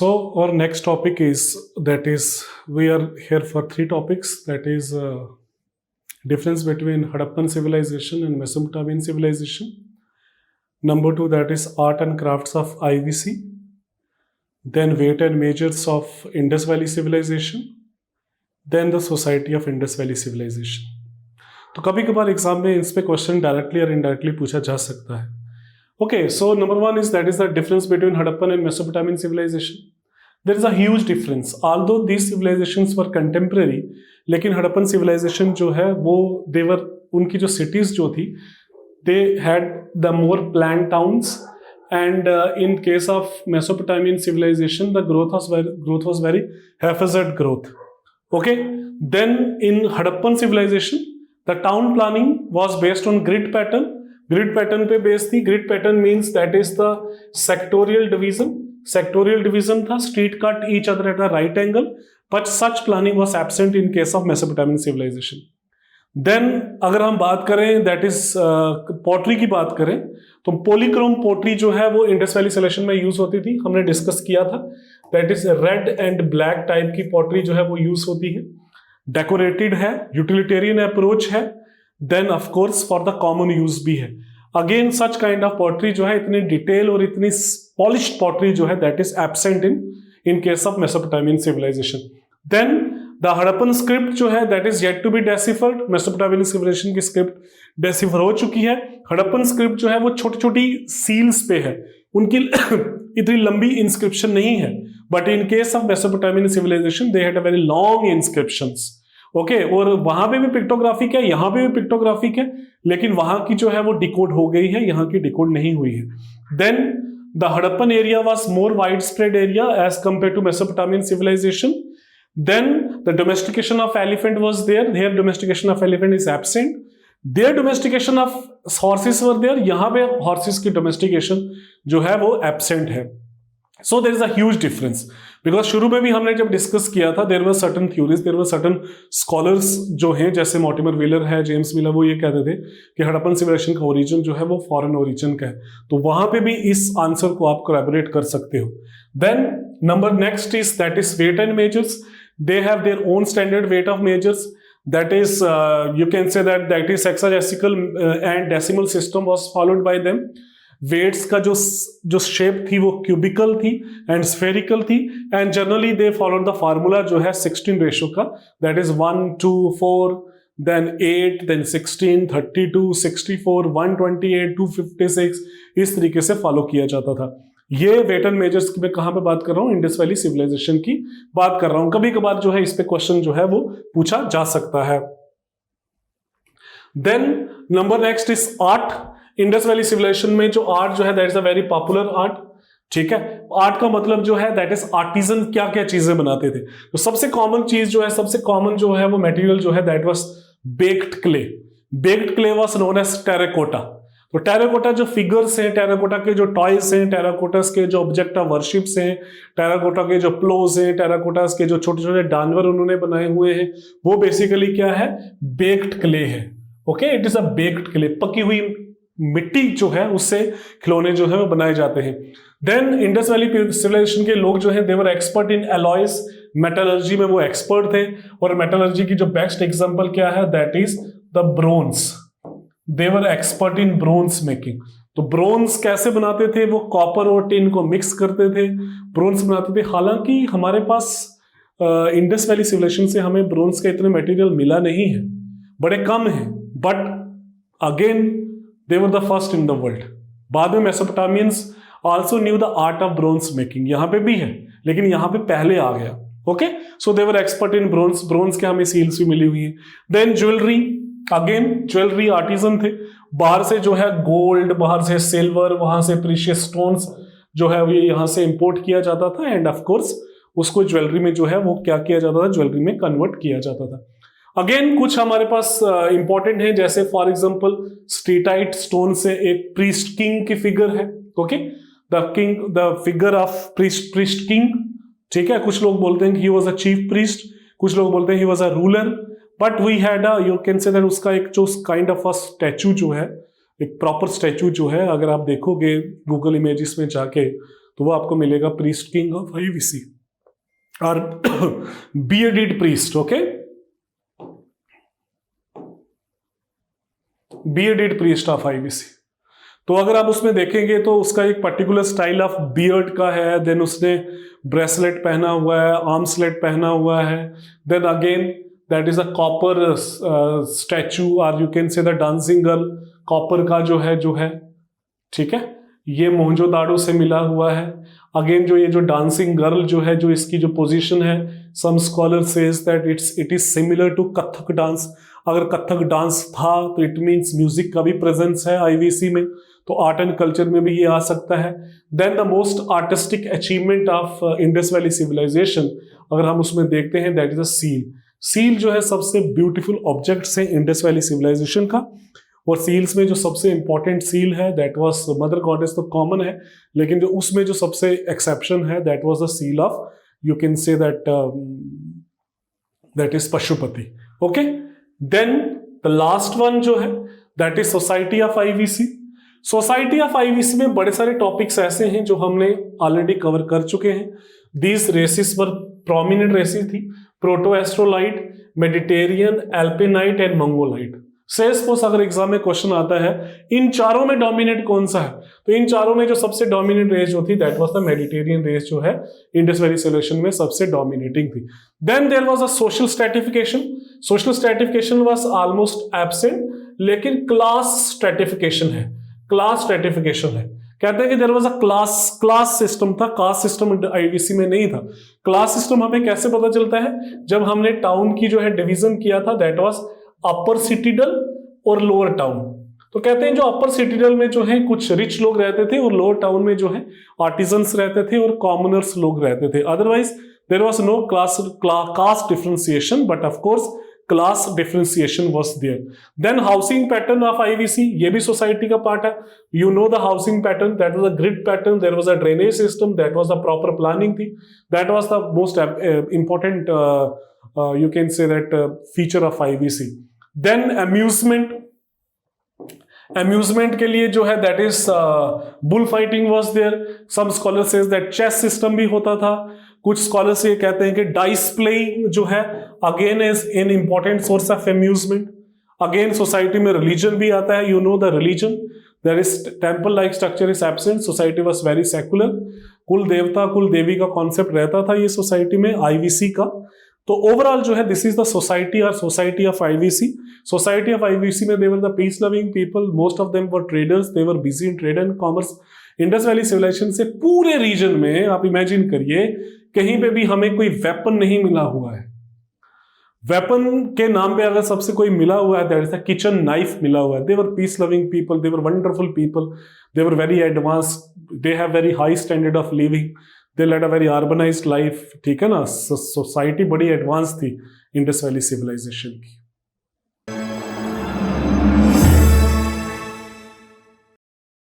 So our next topic is, that is, we are here for three topics, that is difference between Harappan civilization and Mesopotamian civilization. Number two, that is art and crafts of IVC. Then weight and measures of Indus Valley civilization. Then the society of Indus Valley civilization. तो कभी कभार exam में इस पे question directly और indirectly पूछा जा सकता है. Okay, so number one is, that is the difference between Harappan and Mesopotamian civilization. There is a huge difference. Although these civilizations were contemporary, लेकिन Harappan civilization जो है वो they were, उनकी जो cities जो थी, they had the more planned towns, and in case of Mesopotamian civilization the growth was very haphazard growth. Okay, then in Harappan civilization the town planning was based on grid pattern. Grid pattern पे base थी. Grid pattern means that is the sectorial division. Sectorial division था, street cut each other at the right angle, but such planning was absent in case of Mesopotamian civilisation. Then अगर हम बात करें, that is pottery की बात करें, तो Polychrome pottery जो है वो इंडस वैली सिविलाइजेशन में यूज होती थी. हमने डिस्कस किया था. That is red and black type की पॉटरी जो है वो यूज होती है. डेकोरेटेड है, यूटिलिटेरियन अप्रोच है. Then of course for the common use भी है. Again such kind of pottery जो है, इतनी डिटेल और इतनी पॉलिश्ड पॉटरी जो है, that is absent in case of Mesopotamian civilisation. Then the Harappan script जो है, that is yet to be deciphered. Mesopotamian civilisation की स्क्रिप्ट डेसिफर हो चुकी है. हड़प्पन स्क्रिप्ट जो है वो छोटी छोटी सील्स पे है, उनकी इतनी लंबी इंस्क्रिप्शन नहीं है. But in case of Mesopotamian civilisation they had a very long inscriptions. Okay, और वहां पे भी पिक्टोग्राफिक है, यहां पे भी पिक्टोग्राफिक है, लेकिन वहां की जो है वो डिकोड हो गई है, यहां की डिकोड नहीं हुई है. Then the Harappan area was more widespread area as compare to Mesopotamian civilisation. Then the domestication of elephant was there. Here domestication of elephant is absent. There domestication of horses were there. यहां पे horses की domestication जो है वो absent है. So there is a huge difference. Because शुरू में भी हमने जब डिस्कस किया था, there were certain theories, there were certain scholars जो हैं, जैसे मॉर्टिमर व्हीलर है, जेम्स व्हीलर, वो ये कहते थे कि हड़प्पन सिविलाइजेशन का ओरिजिन जो है वो फॉरेन ओरिजिन का है. तो वहां पे भी इस आंसर को आप कोलैबोरेट कर सकते हो. Then number next is, that is weight and measures. They have their own standard weight of measures. That is you can say that is hexadecimal and decimal system was followed by them. Weights का जो shape थी वो cubical थी and spherical थी, and generally they followed the formula जो है 16 ratio का, that is 1 2 4, then 8, then 16, 32, 64, 128, 256, इस तरीके से फॉलो किया जाता था. ये वेट एंड मेजर्स की मैं कहां पे बात कर रहा हूं? इंडस वैली सिविलाइजेशन की बात कर रहा हूं. कभी कभार जो है इस पे क्वेश्चन जो है वो पूछा जा सकता है. Then number next is art. Indus valley civilisation में जो आर्ट जो है, that is a very popular art. ठीक है, आर्ट का मतलब जो है, दैट इज आर्टिजन क्या क्या चीजें बनाते थे. तो सबसे कॉमन चीज जो है, सबसे कॉमन जो है वो मटेरियल जो है, that was baked clay. Baked clay was known as terracotta. तो टेराकोटा जो फिगर्स हैं, टेराकोटा के जो टॉयज हैं, टेराकोटास के जो ऑब्जेक्ट ऑफ वर्शिप्स हैं, टेराकोटा के जो प्लोज हैं, टेराकोटास के जो छोटे छोटे जानवर उन्होंने बनाए हुए हैं, वो बेसिकली क्या है? बेक्ड क्ले है. Okay, it is a baked clay. पकी हुई मिट्टी जो है उससे खिलौने जो है वो बनाए जाते हैं. देन इंडस वैली सिविलाइजेशन के लोग जो है, they were expert in alloys. Metallurgy में वो एक्सपर्ट थे, और मेटलर्जी की जो बेस्ट एग्जांपल क्या है, that is the bronze. They were expert in bronze making. तो ब्रोंज कैसे बनाते थे? वो कॉपर और टिन को मिक्स करते थे, ब्रोंज बनाते थे. हालांकि हमारे पास इंडस वैली सिविलाइजेशन से हमें ब्रोंज का इतना मटेरियल मिला नहीं है, बड़े कम है. But again they were the first in the world. बाद में मेसोपोटामियंस also knew the art of bronze making. यहां पे भी है, लेकिन यहां पे पहले आ गया. Okay, so they were expert in bronze. Bronze के हमें सील्स भी मिली हुई है. Then jewellery. Again jewellery artisan थे. बाहर से जो है गोल्ड, बाहर से सिल्वर, वहां से प्रीशियस स्टोन्स जो है ये यहां से इंपोर्ट किया जाता था, एंड ऑफ कोर्स उसको ज्वेलरी में जो है वो क्या किया जाता था? ज्वेलरी में कन्वर्ट किया जाता था. अगेन कुछ हमारे पास इंपॉर्टेंट है, जैसे फॉर एग्जांपल स्टीटाइट स्टोन से एक प्रीस्ट किंग की फिगर है. Okay, the figure of priest king. ठीक है, कुछ लोग बोलते हैं कि he was a chief priest, कुछ लोग बोलते हैं he was a ruler, but we had a, you can say that उसका एक जो काइंड ऑफ अ स्टैचू जो है, एक प्रॉपर स्टैचू जो है, अगर आप देखोगे गूगल इमेजेस में जाके, तो वो आपको मिलेगा प्रीस्ट किंग ऑफ आईवीसी और bearded priest, okay, bearded priest of IVC. तो अगर आप उसमें देखेंगे तो उसका एक पर्टिकुलर स्टाइल ऑफ बियर्ड का है, देन उसने ब्रेसलेट पहना हुआ है, आर्मस्लेट पहना हुआ है, then again that is a copper statue और you can say the dancing girl, copper का जो है, ठीक है, ये मोहनजोदाड़ो से मिला हुआ है। अगेन जो ये जो डांसिंग गर्ल जो है, जो इसकी जो पोजीशन है, some scholar says that it is similar to Kathak dance. अगर कथक डांस था तो इट मींस म्यूजिक का भी प्रेजेंस है आईवीसी में, तो आर्ट एंड कल्चर में भी ये आ सकता है। Then the most artistic achievement of Indus valley civilisation, अगर हम उसमें देखते हैं, that is a seal. Seal जो है सबसे ब्यूटीफुल ऑब्जेक्ट है इंडस वैली सिविलाइजेशन का, और सील्स में जो सबसे इंपॉर्टेंट सील है दैट वाज मदर गॉडेस, तो कॉमन है, लेकिन जो उसमें जो सबसे एक्सेप्शन है that was the seal of, you can say that is Pashupati, okay. Then the last one जो है that is society of IVC. Society of IVC में बड़े सारे टॉपिक्स ऐसे हैं जो हमने ऑलरेडी कवर कर चुके हैं। These races were prominent races थी, proto Australoid, Mediterranean, Alpinoid and Mongoloid. Salesforce अगर एग्जाम में क्वेश्चन आता है इन चारों में डोमिनेट कौन सा है, तो इन चारों में जो सबसे डोमिनेट रेस जो थी that was the Mediterranean race, जो है इंडस वैली सिविलाइजेशन में सबसे डोमिनेटिंग थी। Then there was a social stratification. Social stratification was almost absent, लेकिन क्लास स्ट्रैटिफिकेशन है, क्लास स्ट्रैटिफिकेशन है। कहते हैं कि there was a class system था, कास्ट सिस्टम आईवीसी में नहीं था। क्लास सिस्टम हमें कैसे पता चलता है, जब हमने टाउन की जो है डिवीजन किया था, दैट वाज अपर सिटीडल और लोअर टाउन। तो कहते हैं जो अपर सिटीडल में जो है कुछ रिच लोग रहते थे, और लोअर टाउन में जो है आर्टिजन्स रहते थे और कॉमनर्स लोग रहते थे। Otherwise there was no caste differentiation, but of course class differentiation was there. Then housing pattern of IVC, ये भी सोसाइटी का पार्ट है। You know the housing pattern, that was a grid pattern, there was a drainage system, that was the proper planning थी, that was the most important you can say that feature of IVC. Then amusement के लिए जो है that is bull fighting was there. Some scholars says that chess system भी होता था। कुछ scholars ये कहते हैं कि dice playing जो है again is an important source of amusement. Again society में religion भी आता है, you know the religion. There is temple like structure is absent. Society was very secular. कुल देवता कुल देवी का कॉन्सेप्ट रहता था ये सोसाइटी में आईवीसी का। तो ओवरऑल जो है दिस इज द सोसाइटी और society of IVC. Society of IVC में they were the peace loving people, most of them were traders, they were busy in trade and commerce. Indus valley civilisation से पूरे reason में आप imagine करिए कहीं पे भी हमें कोई वेपन नहीं मिला हुआ है। वेपन के नाम पे अगर सबसे कोई मिला हुआ है that is the kitchen knife मिला हुआ है। They were peace loving people, they were wonderful people, they were very advanced, they have very high standard of living, they led a very urbanised life, ठीक है ना। Society बड़ी advance थी Indus valley civilisation की।